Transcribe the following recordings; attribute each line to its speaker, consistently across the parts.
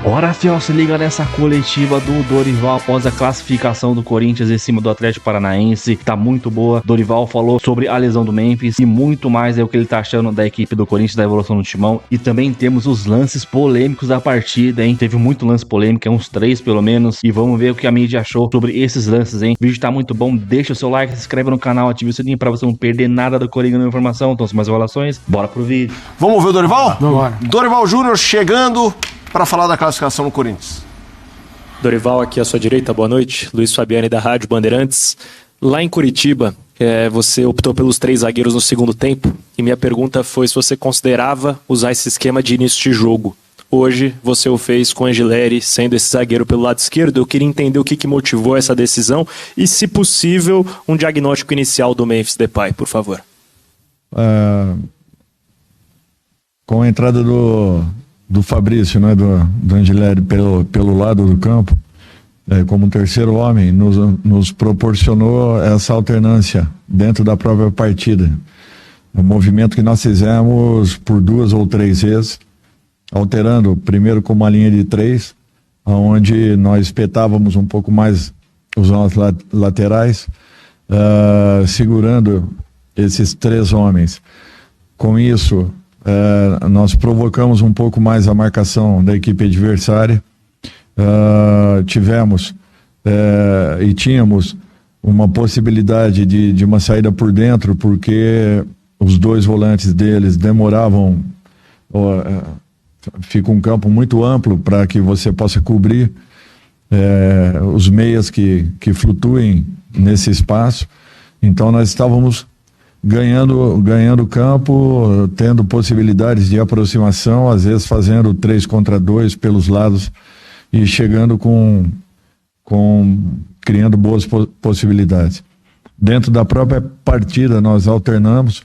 Speaker 1: Agora, fiel, se liga nessa coletiva do Dorival após a classificação do Corinthians em cima do Atlético Paranaense. Tá muito boa. Dorival falou sobre a lesão do Memphis e muito mais o que ele tá achando da equipe do Corinthians, da evolução do timão. E também temos os lances polêmicos da partida, hein? Teve muito lance polêmico, uns 3 pelo menos. E vamos ver o que a mídia achou sobre esses lances, hein? O vídeo tá muito bom. Deixa o seu like, se inscreve no canal, ative o sininho pra você não perder nada do Coringa na informação. Então, sem mais enrolações, bora pro vídeo.
Speaker 2: Vamos ver o Dorival?
Speaker 3: Vamos lá.
Speaker 2: Dorival Júnior chegando para falar da classificação no Corinthians.
Speaker 4: Dorival, aqui à sua direita, boa noite. Luiz Fabiani da Rádio Bandeirantes. Lá em Curitiba, você optou pelos 3 zagueiros no segundo tempo e minha pergunta foi se você considerava usar esse esquema de início de jogo. Hoje você o fez com Angileri sendo esse zagueiro pelo lado esquerdo. Eu queria entender o que motivou essa decisão e, se possível, um diagnóstico inicial do Memphis Depay, por favor.
Speaker 5: Com a entrada do Fabrício, né, do Angileri pelo lado do campo, como um terceiro homem, nos proporcionou essa alternância dentro da própria partida. Um movimento que nós fizemos por 2 ou 3 vezes, alterando primeiro com uma linha de 3, onde nós espetávamos um pouco mais os nossos laterais, segurando esses 3 homens. Com isso, nós provocamos um pouco mais a marcação da equipe adversária. Tivemos e tínhamos uma possibilidade de uma saída por dentro, porque os 2 volantes deles demoravam. Fica um campo muito amplo para que você possa cobrir os meias que flutuem nesse espaço. Então nós estávamos ganhando campo, tendo possibilidades de aproximação, às vezes fazendo 3 contra 2 pelos lados e chegando criando boas possibilidades. Dentro da própria partida nós alternamos,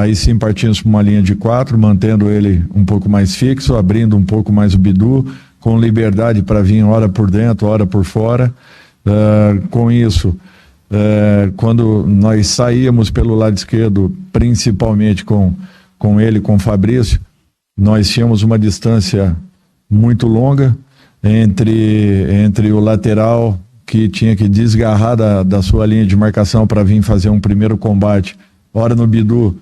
Speaker 5: aí sim partimos para uma linha de 4, mantendo ele um pouco mais fixo, abrindo um pouco mais o bidu, com liberdade para vir hora por dentro, hora por fora. Com isso, quando nós saíamos pelo lado esquerdo, principalmente com ele, com o Fabrício, nós tínhamos uma distância muito longa entre o lateral, que tinha que desgarrar da sua linha de marcação para vir fazer um primeiro combate, ora no Bidu,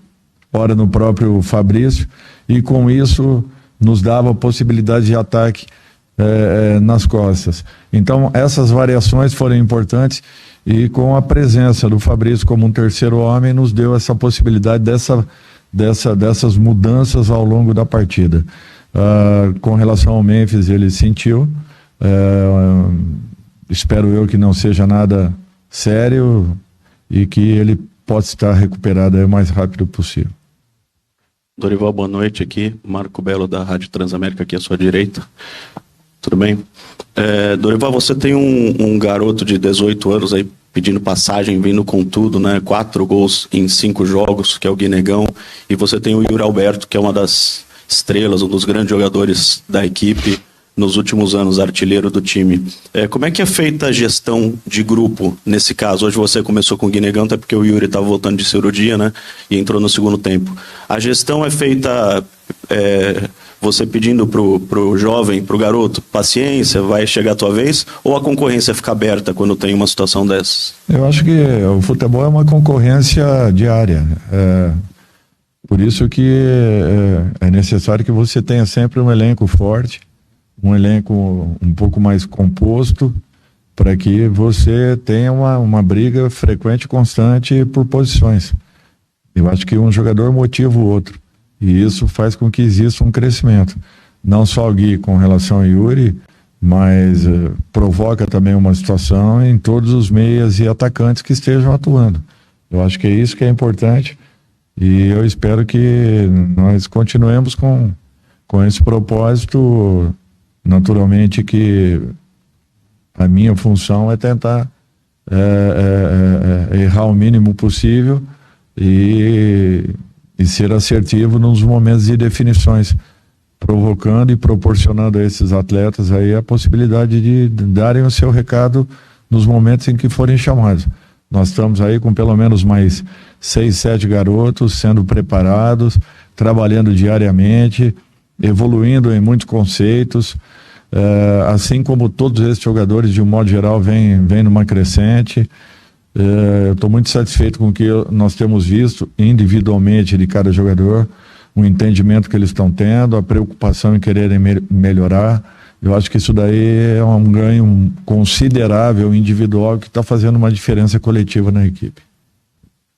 Speaker 5: ora no próprio Fabrício, e com isso nos dava possibilidade de ataque nas costas. Então essas variações foram importantes, e com a presença do Fabrício como um terceiro homem nos deu essa possibilidade dessas mudanças ao longo da partida. Com relação ao Memphis, ele sentiu, espero eu que não seja nada sério e que ele possa estar recuperado o mais rápido possível.
Speaker 6: Dorival, boa noite aqui, Marco Belo da Rádio Transamérica aqui à sua direita. Tudo bem? Dorival, você tem um garoto de 18 anos aí pedindo passagem, vindo com tudo, né? 4 gols em 5 jogos, que é o Guinegão, e você tem o Yuri Alberto, que é uma das estrelas, um dos grandes jogadores da equipe nos últimos anos, artilheiro do time. Como é que é feita a gestão de grupo nesse caso? Hoje você começou com o Guinegão, até porque o Yuri estava voltando de cirurgia, né? E entrou no segundo tempo. A gestão é feita você pedindo pro jovem, pro garoto, paciência, vai chegar a tua vez, ou a concorrência fica aberta quando tem uma situação dessas?
Speaker 5: Eu acho que o futebol é uma concorrência diária. Por isso que é necessário que você tenha sempre um elenco forte, um elenco um pouco mais composto, para que você tenha uma briga frequente e constante por posições. Eu acho que um jogador motiva o outro, e isso faz com que exista um crescimento. Não só o Gui com relação ao Yuri, mas provoca também uma situação em todos os meias e atacantes que estejam atuando. Eu acho que é isso que é importante, e eu espero que nós continuemos com esse propósito. Naturalmente que a minha função é tentar errar o mínimo possível e ser assertivo nos momentos de definições, provocando e proporcionando a esses atletas aí a possibilidade de darem o seu recado nos momentos em que forem chamados. Nós estamos aí com pelo menos mais 6, 7 garotos sendo preparados, trabalhando diariamente, evoluindo em muitos conceitos, assim como todos esses jogadores, de um modo geral, vem numa crescente. Eu estou muito satisfeito com o que nós temos visto individualmente de cada jogador, o entendimento que eles estão tendo, a preocupação em quererem melhorar. Eu acho que isso daí é um ganho considerável individual que está fazendo uma diferença coletiva na equipe.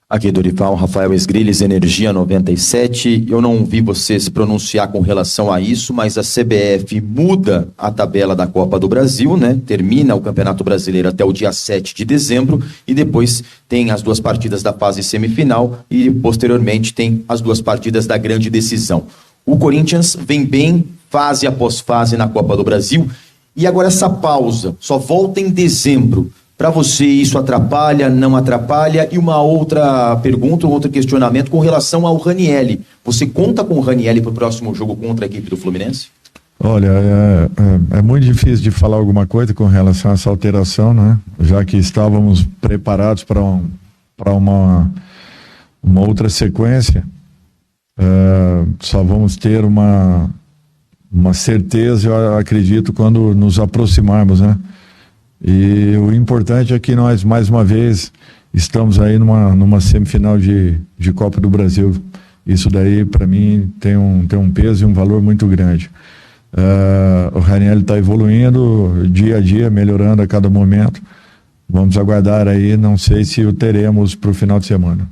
Speaker 3: Aqui, Dorival, Rafael Esgrilles, Energia 97. Eu não vi você se pronunciar com relação a isso, mas a CBF muda a tabela da Copa do Brasil, né? Termina o Campeonato Brasileiro até o dia 7 de dezembro e depois tem as 2 partidas da fase semifinal e posteriormente tem as 2 partidas da grande decisão. O Corinthians vem bem, fase após fase na Copa do Brasil, e agora essa pausa só volta em dezembro. Para você isso atrapalha, não atrapalha? E uma outra pergunta, um outro questionamento com relação ao Ranielli. Você conta com o Ranielli para o próximo jogo contra a equipe do Fluminense?
Speaker 5: Olha, é muito difícil de falar alguma coisa com relação a essa alteração, né? Já que estávamos preparados para uma outra sequência. Só vamos ter uma certeza, eu acredito, quando nos aproximarmos, né? E o importante é que nós, mais uma vez, estamos aí numa semifinal de Copa do Brasil. Isso daí, para mim, tem um peso e um valor muito grande. O Ranielli está evoluindo dia a dia, melhorando a cada momento. Vamos aguardar aí, não sei se o teremos para o final de semana.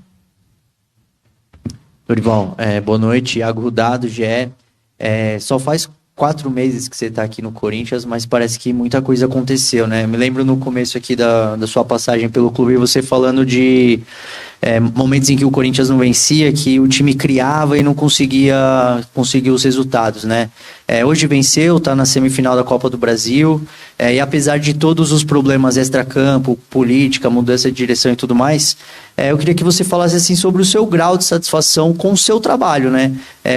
Speaker 7: Dorival, boa noite, Iago Rudado, GE. Só faz 4 meses que você está aqui no Corinthians, mas parece que muita coisa aconteceu, né? Me lembro no começo aqui da sua passagem pelo clube, você falando de momentos em que o Corinthians não vencia, que o time criava e não conseguia conseguir os resultados, né? Hoje venceu, está na semifinal da Copa do Brasil, e apesar de todos os problemas extracampo, política, mudança de direção e tudo mais, eu queria que você falasse assim sobre o seu grau de satisfação com o seu trabalho, né?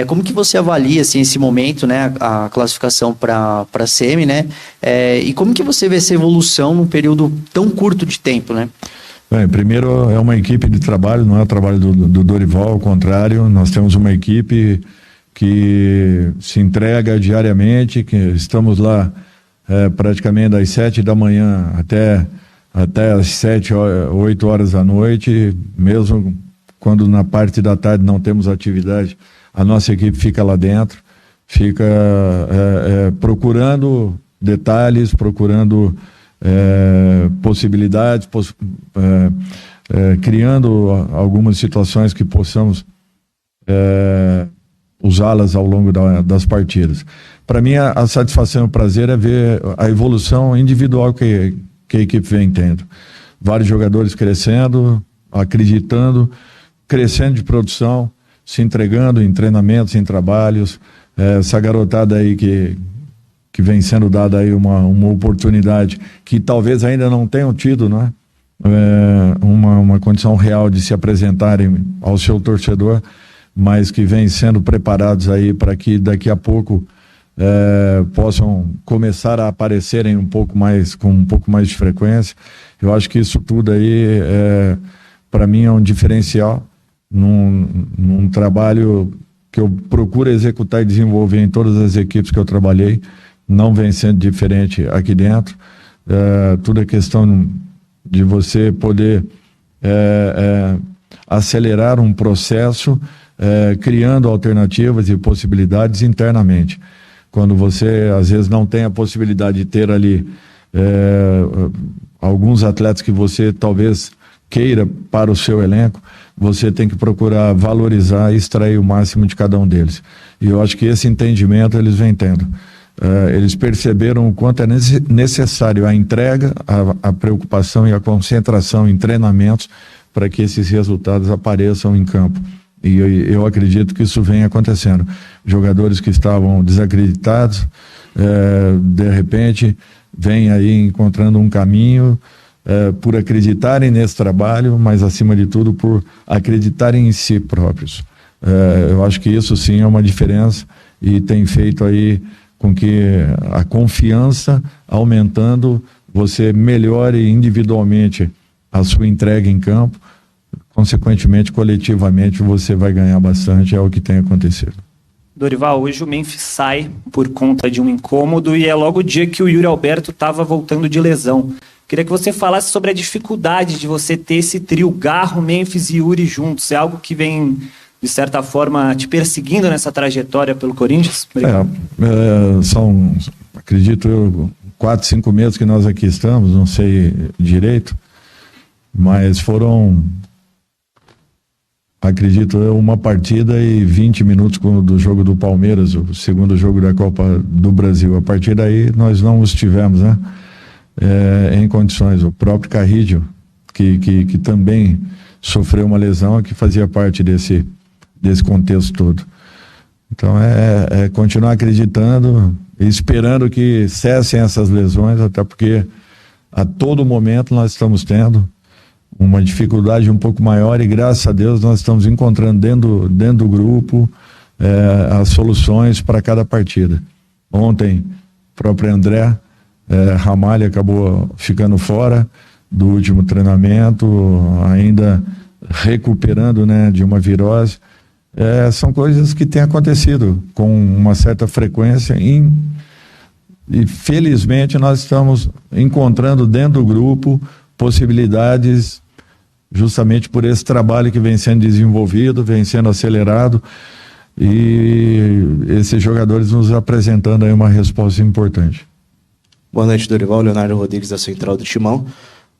Speaker 7: Como que você avalia assim, esse momento, né? A classificação para a semi, né? E como que você vê essa evolução num período tão curto de tempo, né?
Speaker 5: Bem, primeiro é uma equipe de trabalho, não é o trabalho do Dorival, ao contrário, nós temos uma equipe que se entrega diariamente, que estamos lá praticamente das 7 da manhã até às 7, 8 horas da noite, mesmo quando na parte da tarde não temos atividade, a nossa equipe fica lá dentro, fica procurando detalhes, procurando possibilidades, criando algumas situações que possamos usá-las ao longo das partidas. Para mim, a satisfação e o prazer é ver a evolução individual que a equipe vem tendo. Vários jogadores crescendo, acreditando, crescendo de produção, se entregando em treinamentos, em trabalhos. Essa garotada aí que vem sendo dada aí uma oportunidade que talvez ainda não tenham tido, né? Uma condição real de se apresentarem ao seu torcedor, mas que vem sendo preparados aí para que daqui a pouco possam começar a aparecerem com um pouco mais de frequência. Eu acho que isso tudo aí para mim é um diferencial num trabalho que eu procuro executar e desenvolver em todas as equipes que eu trabalhei. Não vem sendo diferente aqui dentro. Tudo é questão de você poder acelerar um processo, criando alternativas e possibilidades internamente. Quando você, às vezes, não tem a possibilidade de ter ali alguns atletas que você talvez queira para o seu elenco, você tem que procurar valorizar e extrair o máximo de cada um deles. E eu acho que esse entendimento eles vêm tendo. Eles perceberam o quanto é necessário a entrega, a preocupação e a concentração em treinamentos para que esses resultados apareçam em campo. E eu acredito que isso vem acontecendo. Jogadores que estavam desacreditados, de repente, vêm aí encontrando um caminho por acreditarem nesse trabalho, mas acima de tudo por acreditarem em si próprios. Eu acho que isso sim é uma diferença e tem feito aí com que a confiança aumentando, você melhore individualmente a sua entrega em campo, consequentemente, coletivamente, você vai ganhar bastante, é o que tem acontecido.
Speaker 8: Dorival, hoje o Memphis sai por conta de um incômodo e é logo o dia que o Yuri Alberto estava voltando de lesão. Queria que você falasse sobre a dificuldade de você ter esse trio Garro, Memphis e Yuri juntos. É algo que vem, de certa forma, te perseguindo nessa trajetória pelo Corinthians?
Speaker 5: São, acredito eu, 4, 5 meses que nós aqui estamos, não sei direito, mas foram, acredito eu, uma partida e 20 minutos do jogo do Palmeiras, o segundo jogo da Copa do Brasil. A partir daí nós não estivemos, né? Em condições. O próprio Carrillo, que também sofreu uma lesão, que fazia parte desse contexto todo. Então é continuar acreditando e esperando que cessem essas lesões, até porque a todo momento nós estamos tendo uma dificuldade um pouco maior e graças a Deus nós estamos encontrando dentro do grupo as soluções para cada partida. Ontem, o próprio André Ramalho acabou ficando fora do último treinamento, ainda recuperando, né, de uma virose. São coisas que têm acontecido com uma certa frequência e felizmente nós estamos encontrando dentro do grupo possibilidades justamente por esse trabalho que vem sendo desenvolvido, vem sendo acelerado e esses jogadores nos apresentando aí uma resposta importante.
Speaker 9: Boa noite, Dorival. Leonardo Rodrigues, da Central do Timão.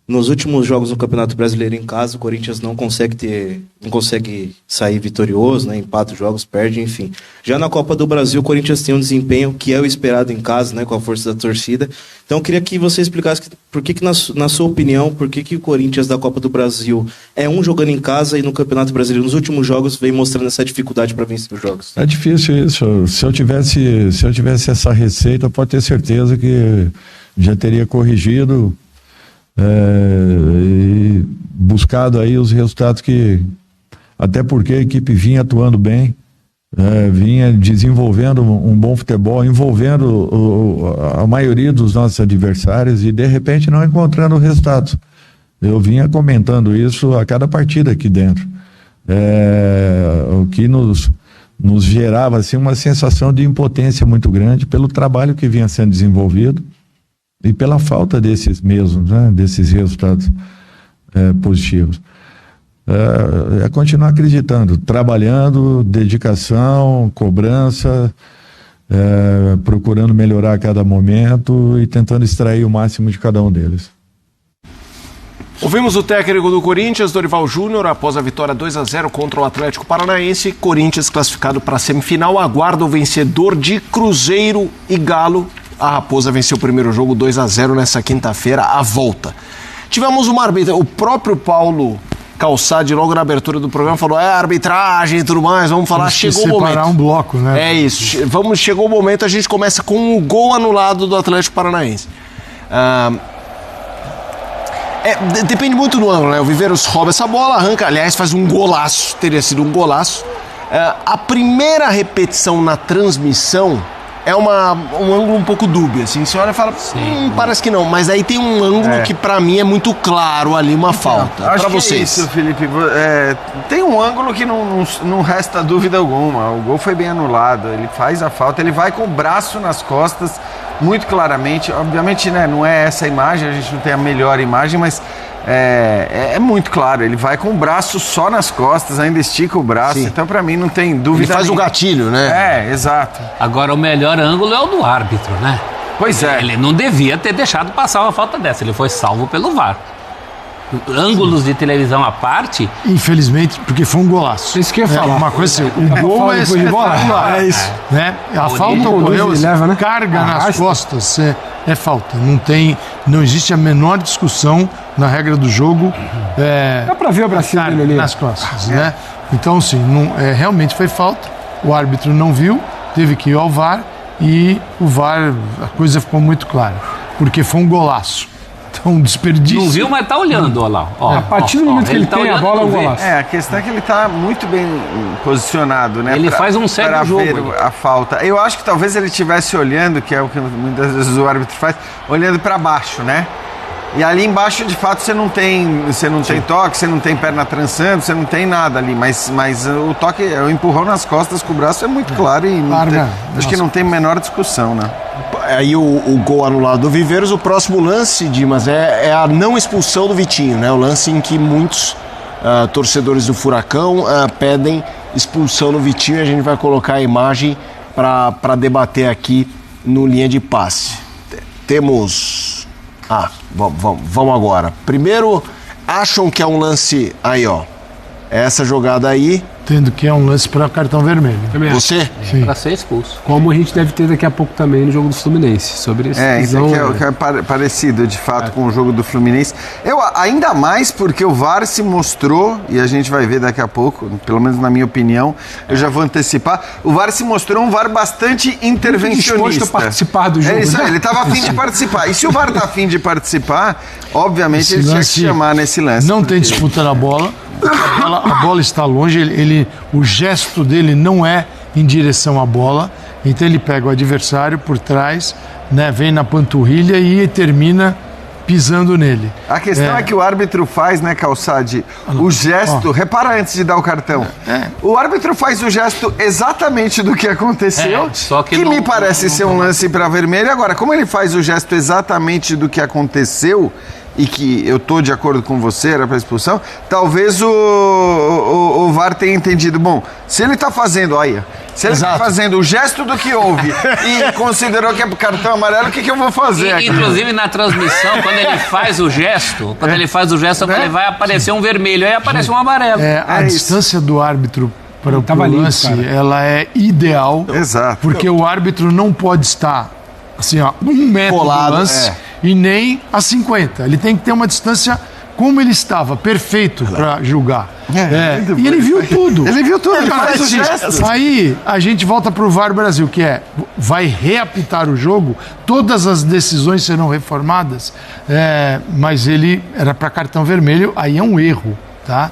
Speaker 9: Nos últimos jogos no Campeonato Brasileiro em casa, o Corinthians não consegue sair vitorioso, né? Empata os jogos, perde, enfim. Já na Copa do Brasil, o Corinthians tem um desempenho que é o esperado em casa, né? Com a força da torcida. Então, eu queria que você explicasse por que na sua opinião, por que o Corinthians da Copa do Brasil é jogando em casa e no Campeonato Brasileiro, nos últimos jogos, vem mostrando essa dificuldade para vencer os jogos.
Speaker 5: É difícil isso. Se eu tivesse essa receita, pode ter certeza que já teria corrigido e buscado aí os resultados até porque a equipe vinha atuando bem, vinha desenvolvendo um bom futebol, envolvendo a maioria dos nossos adversários e de repente não encontrando resultados. Eu vinha comentando isso a cada partida aqui dentro, o que nos gerava assim, uma sensação de impotência muito grande pelo trabalho que vinha sendo desenvolvido e pela falta desses mesmos, né, desses resultados positivos. Continuar acreditando, trabalhando, dedicação, cobrança, procurando melhorar a cada momento e tentando extrair o máximo de cada um deles.
Speaker 2: Ouvimos o técnico do Corinthians, Dorival Júnior, após a vitória 2-0 contra o Atlético Paranaense. Corinthians classificado para a semifinal, aguarda o vencedor de Cruzeiro e Galo. A Raposa venceu o primeiro jogo 2-0 nessa quinta-feira, a volta. Tivemos uma arbitragem, o próprio Paulo Calçade, logo na abertura do programa, falou, arbitragem e tudo mais, vamos falar, chegou o momento.
Speaker 10: Separar um bloco, né?
Speaker 2: É isso, chegou o momento, a gente começa com um gol anulado do Atlético Paranaense. Depende muito do ângulo, né? O Viveiros rouba essa bola, arranca, aliás, faz um golaço, teria sido um golaço. A primeira repetição na transmissão é um ângulo um pouco dúbio, assim, você olha e fala, parece que não, mas aí tem um ângulo que pra mim é muito claro ali, uma falta.
Speaker 10: Acho
Speaker 2: pra
Speaker 10: que
Speaker 2: vocês.
Speaker 10: É isso, Felipe, tem um ângulo que não resta dúvida alguma, o gol foi bem anulado, ele faz a falta, ele vai com o braço nas costas, muito claramente, obviamente, né, não é essa imagem, a gente não tem a melhor imagem, mas é muito claro, ele vai com o braço só nas costas, ainda estica o braço, então pra mim não tem dúvida.
Speaker 2: Ele faz o gatilho, né?
Speaker 10: Exato.
Speaker 11: Agora o melhor ângulo é o do árbitro, né?
Speaker 10: Pois é.
Speaker 11: Ele não devia ter deixado passar uma falta dessa, ele foi salvo pelo VAR. Ângulos de televisão à parte.
Speaker 10: Infelizmente, porque foi um golaço.
Speaker 12: Isso que eu ia falar.
Speaker 10: Uma coisa assim, o gol é espetacular. É isso. Né? A falta ocorreu, leva, né? Carga nas costas, é falta. Não existe a menor discussão na regra do jogo.
Speaker 12: Dá pra ver o bracinho dele ali.
Speaker 10: Nas costas, né? Então, sim, realmente foi falta. O árbitro não viu, teve que ir ao VAR e o VAR, a coisa ficou muito clara. Porque foi um golaço. Um desperdício.
Speaker 11: Não viu, mas tá olhando, olha lá.
Speaker 12: A partir do momento que ele tem a bola, é um golaço.
Speaker 10: A questão é que ele tá muito bem posicionado, né?
Speaker 11: Ele faz um certo jogo.
Speaker 10: A falta. Eu acho que talvez ele estivesse olhando, que é o que muitas vezes o árbitro faz, olhando para baixo, né? E ali embaixo, de fato, você não tem toque, você não tem perna trançando, você não tem nada ali. Mas o toque, o empurrão nas costas com o braço é muito claro e acho que não tem a menor discussão, né?
Speaker 2: Aí o gol anulado do Viveiros, o próximo lance, Dimas, é a não expulsão do Vitinho, né? O lance em que muitos torcedores do Furacão pedem expulsão do Vitinho, e a gente vai colocar a imagem para debater aqui no Linha de Passe. Temos... vamos agora. Primeiro, acham que é um lance... Aí, ó. Essa jogada aí...
Speaker 12: Tendo que é um lance para cartão vermelho.
Speaker 2: Você?
Speaker 11: Sim. Para ser expulso.
Speaker 12: Como a gente deve ter daqui a pouco também no jogo do Fluminense. Sobre esse
Speaker 10: isso aqui é parecido, de fato, com o jogo do Fluminense. Ainda mais porque o VAR se mostrou, e a gente vai ver daqui a pouco, pelo menos na minha opinião, eu já vou antecipar, o VAR se mostrou um VAR bastante intervencionista.
Speaker 12: Disposto a participar do jogo.
Speaker 10: É isso aí, ele estava a fim de participar. E se o VAR está a fim de participar, obviamente ele tinha que chamar nesse lance.
Speaker 12: Não tem disputa na bola. A bola está longe, o gesto dele não é em direção à bola, então ele pega o adversário por trás, né, vem na panturrilha e termina pisando nele.
Speaker 10: A questão é que o árbitro faz, né, Calçade, o gesto, repara antes de dar o cartão, o árbitro faz o gesto exatamente do que aconteceu,
Speaker 11: só que
Speaker 10: me parece ser um lance para vermelho. Agora, como ele faz o gesto exatamente do que aconteceu, e que eu tô de acordo com você, era para expulsão, talvez o VAR tenha entendido, bom, se ele tá fazendo, se ele tá fazendo o gesto do que houve e considerou que é pro cartão amarelo, o que eu vou fazer aqui?
Speaker 11: Inclusive na transmissão, quando ele faz o gesto, ele vai aparecer um vermelho, aí aparece um amarelo.
Speaker 12: A distância do árbitro para o lance, ela é ideal.
Speaker 10: Exato.
Speaker 12: Porque o árbitro não pode estar assim, 1 metro do lance e nem a 50. Ele tem que ter uma distância como ele estava, perfeito para julgar. E ele viu tudo.
Speaker 10: Ele viu tudo, ele faz o gesto.
Speaker 12: Aí a gente volta para o VAR Brasil, que vai reapitar o jogo, todas as decisões serão reformadas, mas ele era para cartão vermelho, aí é um erro. Tá?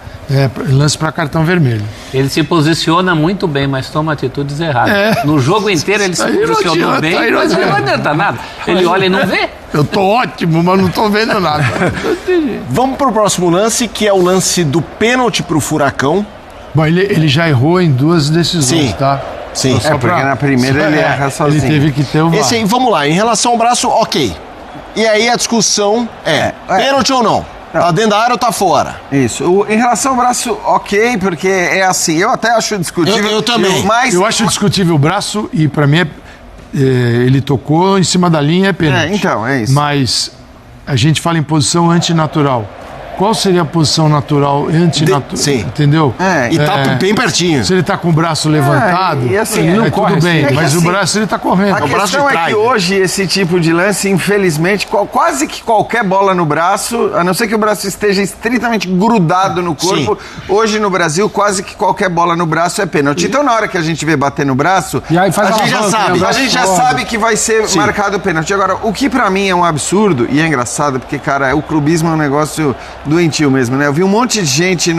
Speaker 12: Lance para cartão vermelho.
Speaker 11: Ele se posiciona muito bem, mas toma atitudes erradas. No jogo inteiro ele se posicionou bem, mas não adianta nada. Ele olha e não vê.
Speaker 12: Eu tô ótimo, mas não tô vendo nada.
Speaker 2: Vamos pro próximo lance, que é o lance do pênalti pro Furacão.
Speaker 12: Bom, ele já errou em 2 decisões, tá?
Speaker 2: Sim.
Speaker 10: Porque na primeira ele erra sozinho.
Speaker 12: Ele teve que ter o VAR.
Speaker 2: Esse aí, vamos lá, em relação ao braço, ok. E aí a discussão pênalti ou não? Tá dentro da área ou tá fora?
Speaker 10: Isso. Em relação ao braço, ok, porque é assim, eu até acho discutível.
Speaker 2: Eu também.
Speaker 12: Eu acho discutível o braço e pra mim ele tocou em cima da linha, é pênalti.
Speaker 10: Então, é isso.
Speaker 12: Mas a gente fala em posição antinatural. Qual seria a posição natural antinatural?
Speaker 2: Sim.
Speaker 12: Entendeu?
Speaker 2: E tá bem pertinho.
Speaker 12: Se ele tá com o braço levantado,
Speaker 10: e assim, ele
Speaker 12: não corre tudo bem, mas
Speaker 10: assim,
Speaker 12: o braço ele tá correndo.
Speaker 10: A questão é que hoje esse tipo de lance, infelizmente, quase que qualquer bola no braço, a não ser que o braço esteja estritamente grudado no corpo, hoje no Brasil, quase que qualquer bola no braço é pênalti. Então, na hora que a gente vê bater no braço,
Speaker 12: e aí faz
Speaker 10: a gente já sabe que vai ser marcado o pênalti. Agora, o que pra mim é um absurdo, e é engraçado, porque, cara, o clubismo é um negócio doentio mesmo, né? Eu vi um monte de gente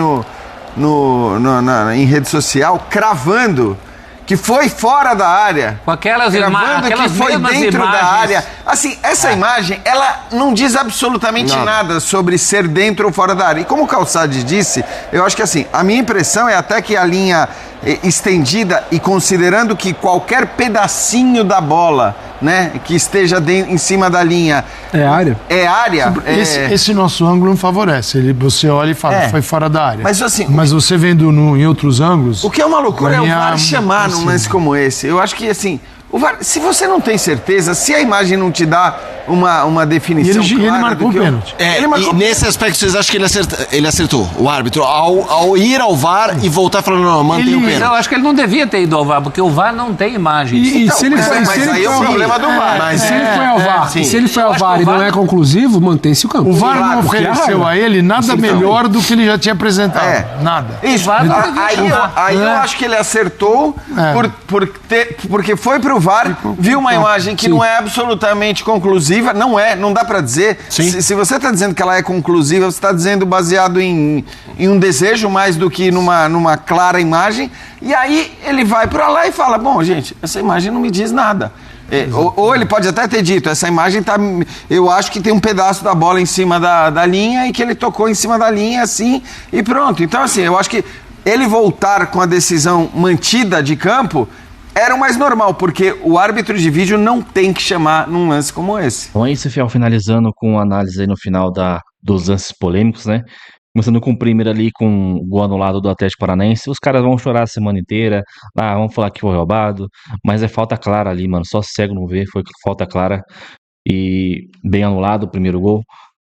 Speaker 10: em rede social cravando que foi fora da área.
Speaker 11: Com aquelas
Speaker 10: que foi dentro da área. Assim, essa imagem, ela não diz absolutamente nada sobre ser dentro ou fora da área. E como o Calçade disse, eu acho que assim, a minha impressão é até que a linha estendida e considerando que qualquer pedacinho da bola, né, que esteja em cima da linha
Speaker 12: é área.
Speaker 10: Esse
Speaker 12: nosso ângulo não favorece. Você olha e fala, foi fora da área.
Speaker 10: Mas assim,
Speaker 12: você vendo em outros ângulos.
Speaker 10: O que é uma loucura é o VAR chamar num lance como esse. Eu acho que assim, o VAR, se você não tem certeza, se a imagem não te dá uma definição clara...
Speaker 12: Ele marcou o pênalti.
Speaker 2: Nesse aspecto, vocês acham que ele acertou, o árbitro, ao ir ao VAR e voltar falando, não, mantém o pênalti?
Speaker 11: Eu acho que ele não devia ter ido ao VAR, porque o VAR não tem imagens.
Speaker 10: Mas aí é o problema do VAR.
Speaker 12: Mas se ele foi ao VAR, se ele foi ao VAR e não é conclusivo, mantém-se o campo. O VAR não ofereceu a ele nada melhor do que ele já tinha apresentado. Nada.
Speaker 10: Isso. Aí eu acho que ele acertou porque foi pro VAR, viu uma imagem que não é absolutamente conclusiva. Não dá pra dizer. Se você tá dizendo que ela é conclusiva, você tá dizendo baseado em um desejo mais do que numa clara imagem. E aí ele vai pra lá e fala, bom, gente, essa imagem não me diz nada. Ou ele pode até ter dito, essa imagem tá. Eu acho que tem um pedaço da bola em cima da linha e que ele tocou em cima da linha assim e pronto. Então, assim, eu acho que ele voltar com a decisão mantida de campo era o mais normal, porque o árbitro de vídeo não tem que chamar num lance como esse.
Speaker 1: Então é isso, Fiel, finalizando com a análise aí no final dos lances polêmicos, né? Começando com o primeiro ali com o gol anulado do Atlético Paranaense. Os caras vão chorar a semana inteira. Vão falar que foi roubado. Mas é falta clara ali, mano. Só cego não vê. Foi falta clara. E bem anulado o primeiro gol.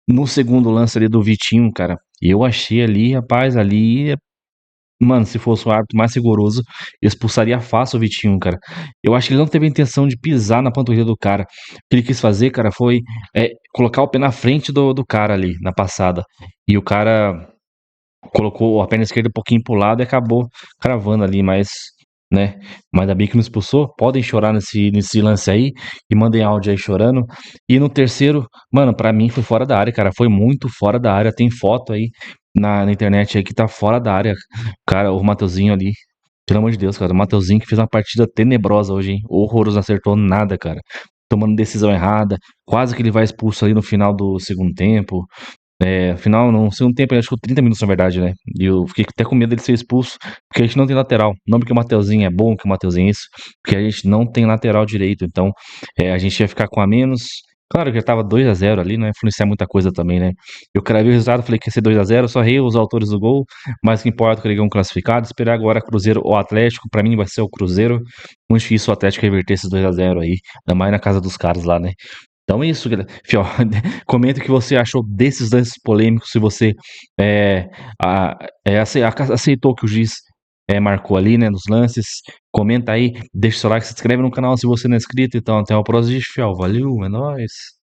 Speaker 1: No segundo lance ali do Vitinho, cara, eu achei ali, rapaz, ali. Mano, se fosse um árbitro mais rigoroso, eu expulsaria fácil o Vitinho, cara. Eu acho que ele não teve a intenção de pisar na panturrilha do cara. O que ele quis fazer, cara, foi colocar o pé na frente do cara ali, na passada. E o cara colocou a perna esquerda um pouquinho pro lado e acabou cravando ali, mas, né? Mas ainda bem que não expulsou. Podem chorar nesse lance aí e mandem áudio aí chorando. E no terceiro, mano, pra mim foi fora da área, cara. Foi muito fora da área. Tem foto aí na internet aí que tá fora da área. Cara, o Mateuzinho ali. Pelo amor de Deus, cara. O Mateuzinho que fez uma partida tenebrosa hoje, hein? Horroroso, não acertou nada, cara. Tomando decisão errada. Quase que ele vai expulso ali no final do segundo tempo. Afinal, no segundo tempo, ele achou 30 minutos, na verdade, né? E eu fiquei até com medo dele ser expulso, porque a gente não tem lateral. Não porque o Mateuzinho é bom, que o Mateuzinho é isso, porque a gente não tem lateral direito. Então, a gente ia ficar com a menos. Claro que já tava 2-0 ali, não ia influenciar muita coisa também, né? Eu cravei o resultado, falei que ia ser 2-0, só errei os autores do gol, mas o que importa é que ele ganhou um classificado. Esperar agora Cruzeiro ou Atlético, pra mim vai ser o Cruzeiro. Muito difícil o Atlético reverter esses 2-0 aí, ainda mais na casa dos caras lá, né? Então é isso, galera. Fiel, comenta o que você achou desses lances polêmicos, se você aceitou que o juiz marcou ali, né, nos lances. Comenta aí, deixa o seu like, se inscreve no canal se você não é inscrito. Então até o próximo vídeo, Fiel. Valeu, é nóis.